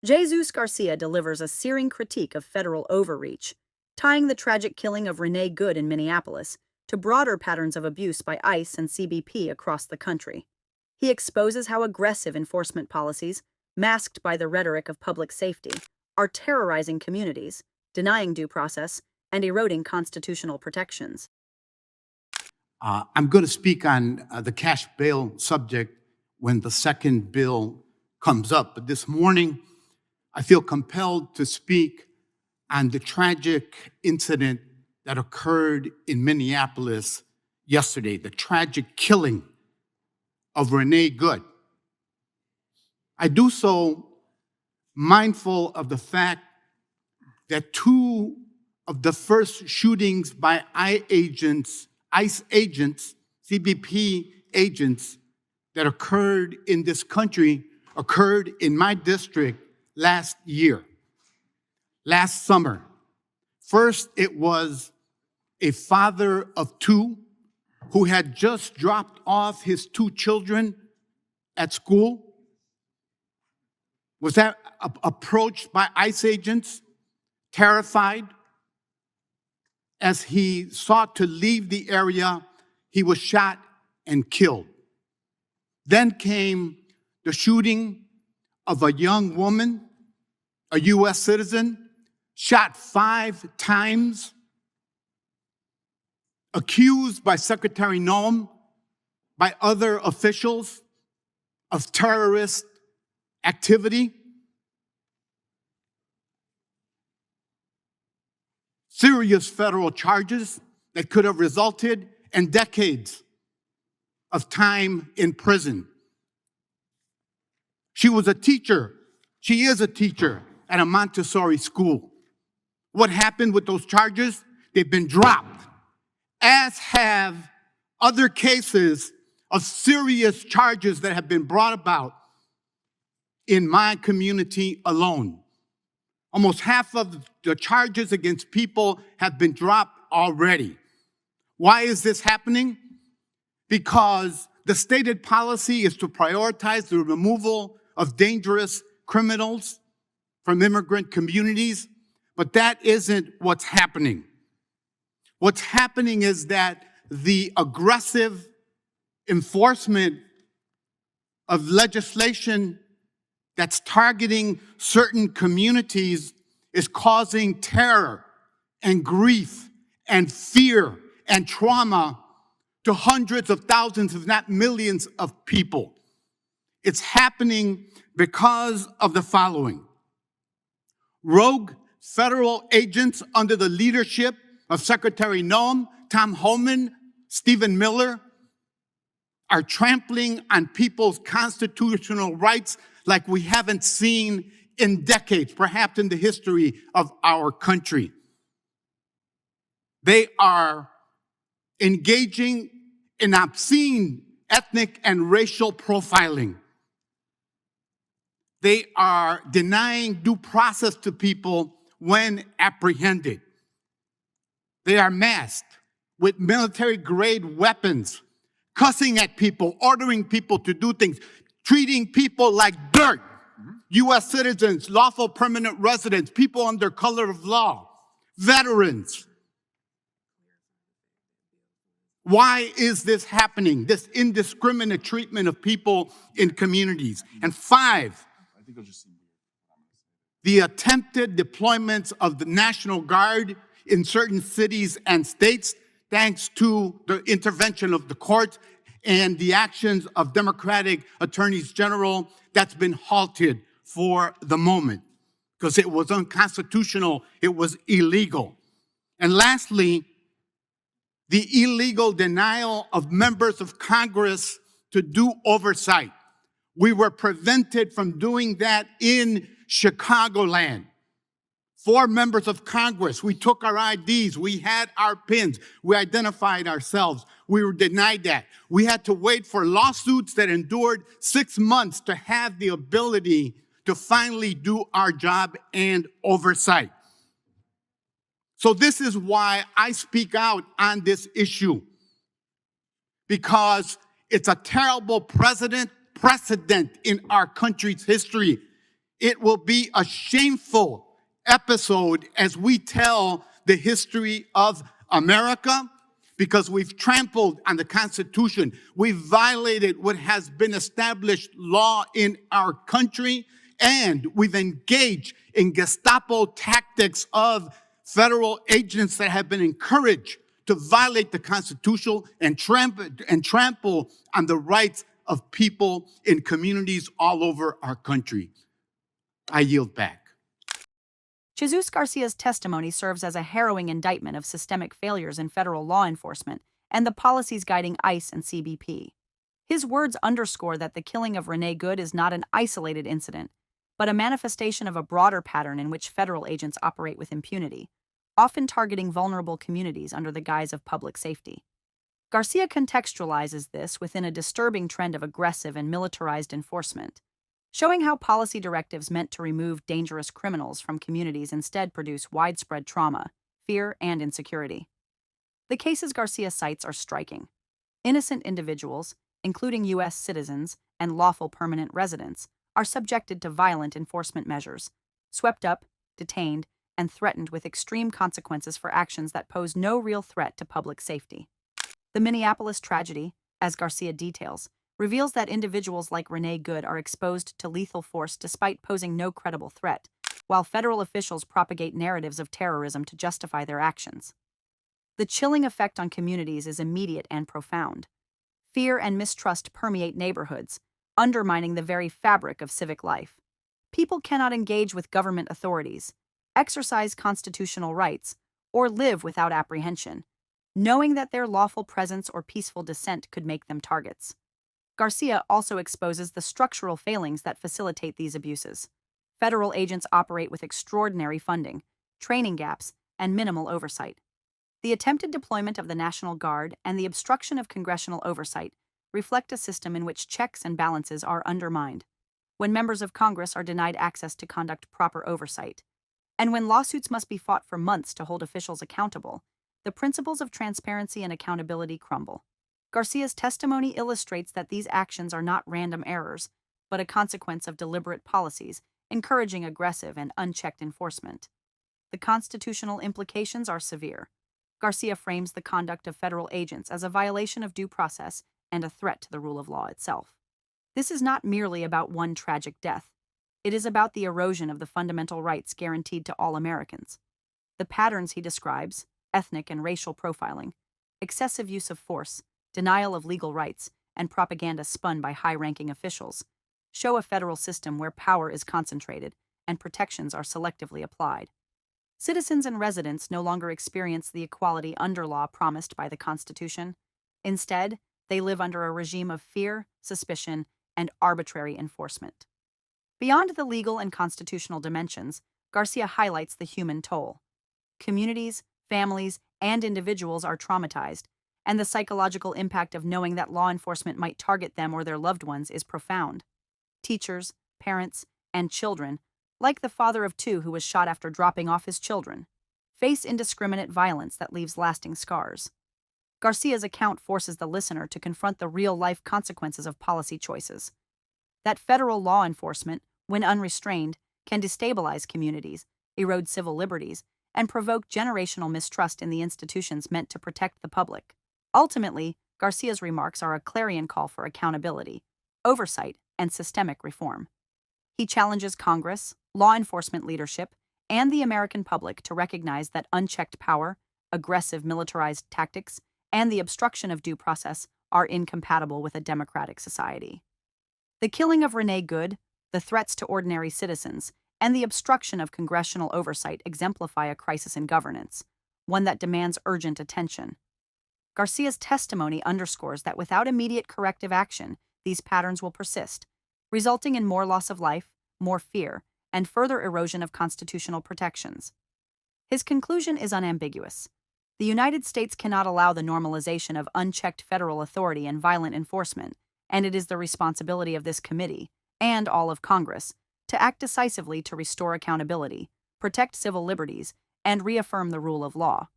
Jesús García delivers a searing critique of federal overreach, tying the tragic killing of Renee Good in Minneapolis to broader patterns of abuse by ICE and CBP across the country. He exposes how aggressive enforcement policies, masked by the rhetoric of public safety, are terrorizing communities, denying due process, and eroding constitutional protections. I'm going to speak on the cash bail subject when the second bill comes up. But this morning, I feel compelled to speak on the tragic incident that occurred in Minneapolis yesterday, the tragic killing of Renee Good. I do so mindful of the fact that two of the first shootings by ICE agents, CBP agents, that occurred in this country occurred in my district last year, last summer. First, it was a father of two who had just dropped off his two children at school, was approached by ICE agents, terrified. As he sought to leave the area, he was shot and killed. Then came the shooting of a young woman, a U.S. citizen, shot 5 times, accused by Secretary Noem, by other officials, of terrorist activity. Serious federal charges that could have resulted in decades of time in prison. She was a teacher. She is a teacher at a Montessori school. What happened with those charges? They've been dropped, as have other cases of serious charges that have been brought about in my community alone. Almost half of the charges against people have been dropped already. Why is this happening? Because the stated policy is to prioritize the removal of dangerous criminals from immigrant communities, but that isn't what's happening. What's happening is that the aggressive enforcement of legislation that's targeting certain communities is causing terror and grief and fear and trauma to hundreds of thousands, if not millions of people. It's happening because of the following. Rogue federal agents under the leadership of Secretary Noem, Tom Homan, Stephen Miller are trampling on people's constitutional rights like we haven't seen in decades, perhaps in the history of our country. They are engaging in obscene ethnic and racial profiling. They are denying due process to people when apprehended. They are masked with military-grade weapons, cussing at people, ordering people to do things, treating people like dirt. U.S. citizens, lawful permanent residents, people under color of law, veterans. Why is this happening, this indiscriminate treatment of people in communities? And 5, the attempted deployments of the National Guard in certain cities and states, thanks to the intervention of the courts and the actions of Democratic attorneys general, that's been halted for the moment because it was unconstitutional, it was illegal. And lastly, the illegal denial of members of Congress to do oversight. We were prevented from doing that in Chicagoland. 4 members of Congress, we took our IDs, we had our pins, we identified ourselves. We were denied that. We had to wait for lawsuits that endured 6 months to have the ability to finally do our job and oversight. So this is why I speak out on this issue, because it's a terrible precedent in our country's history. It will be a shameful episode as we tell the history of America, because we've trampled on the Constitution. We've violated what has been established law in our country, and we've engaged in Gestapo tactics of federal agents that have been encouraged to violate the Constitution and trample on the rights of people in communities all over our country. I yield back. Jesús Garcia's testimony serves as a harrowing indictment of systemic failures in federal law enforcement and the policies guiding ICE and CBP. His words underscore that the killing of Renee Good is not an isolated incident, but a manifestation of a broader pattern in which federal agents operate with impunity, often targeting vulnerable communities under the guise of public safety. Garcia contextualizes this within a disturbing trend of aggressive and militarized enforcement, showing how policy directives meant to remove dangerous criminals from communities instead produce widespread trauma, fear, and insecurity. The cases Garcia cites are striking. Innocent individuals, including U.S. citizens and lawful permanent residents, are subjected to violent enforcement measures, swept up, detained, and threatened with extreme consequences for actions that pose no real threat to public safety. The Minneapolis tragedy, as Garcia details, reveals that individuals like Renee Good are exposed to lethal force despite posing no credible threat, while federal officials propagate narratives of terrorism to justify their actions. The chilling effect on communities is immediate and profound. Fear and mistrust permeate neighborhoods, undermining the very fabric of civic life. People cannot engage with government authorities, exercise constitutional rights, or live without apprehension, knowing that their lawful presence or peaceful dissent could make them targets. Garcia also exposes the structural failings that facilitate these abuses. Federal agents operate with extraordinary funding, training gaps, and minimal oversight. The attempted deployment of the National Guard and the obstruction of congressional oversight reflect a system in which checks and balances are undermined, when members of Congress are denied access to conduct proper oversight, and when lawsuits must be fought for months to hold officials accountable, the principles of transparency and accountability crumble. Garcia's testimony illustrates that these actions are not random errors, but a consequence of deliberate policies, encouraging aggressive and unchecked enforcement. The constitutional implications are severe. Garcia frames the conduct of federal agents as a violation of due process and a threat to the rule of law itself. This is not merely about one tragic death. It is about the erosion of the fundamental rights guaranteed to all Americans. The patterns he describes, ethnic and racial profiling, excessive use of force, denial of legal rights, and propaganda spun by high-ranking officials, show a federal system where power is concentrated and protections are selectively applied. Citizens and residents no longer experience the equality under law promised by the Constitution. Instead, they live under a regime of fear, suspicion, and arbitrary enforcement. Beyond the legal and constitutional dimensions, Garcia highlights the human toll. Communities, families, and individuals are traumatized, and the psychological impact of knowing that law enforcement might target them or their loved ones is profound. Teachers, parents, and children, like the father of two who was shot after dropping off his children, face indiscriminate violence that leaves lasting scars. Garcia's account forces the listener to confront the real-life consequences of policy choices. That federal law enforcement, when unrestrained, can destabilize communities, erode civil liberties, and provoke generational mistrust in the institutions meant to protect the public. Ultimately, Garcia's remarks are a clarion call for accountability, oversight, and systemic reform. He challenges Congress, law enforcement leadership, and the American public to recognize that unchecked power, aggressive militarized tactics, and the obstruction of due process are incompatible with a democratic society. The killing of Renee Good, the threats to ordinary citizens, and the obstruction of congressional oversight exemplify a crisis in governance, one that demands urgent attention. Garcia's testimony underscores that without immediate corrective action, these patterns will persist, resulting in more loss of life, more fear, and further erosion of constitutional protections. His conclusion is unambiguous. The United States cannot allow the normalization of unchecked federal authority and violent enforcement, and it is the responsibility of this committee, and all of Congress, to act decisively to restore accountability, protect civil liberties, and reaffirm the rule of law.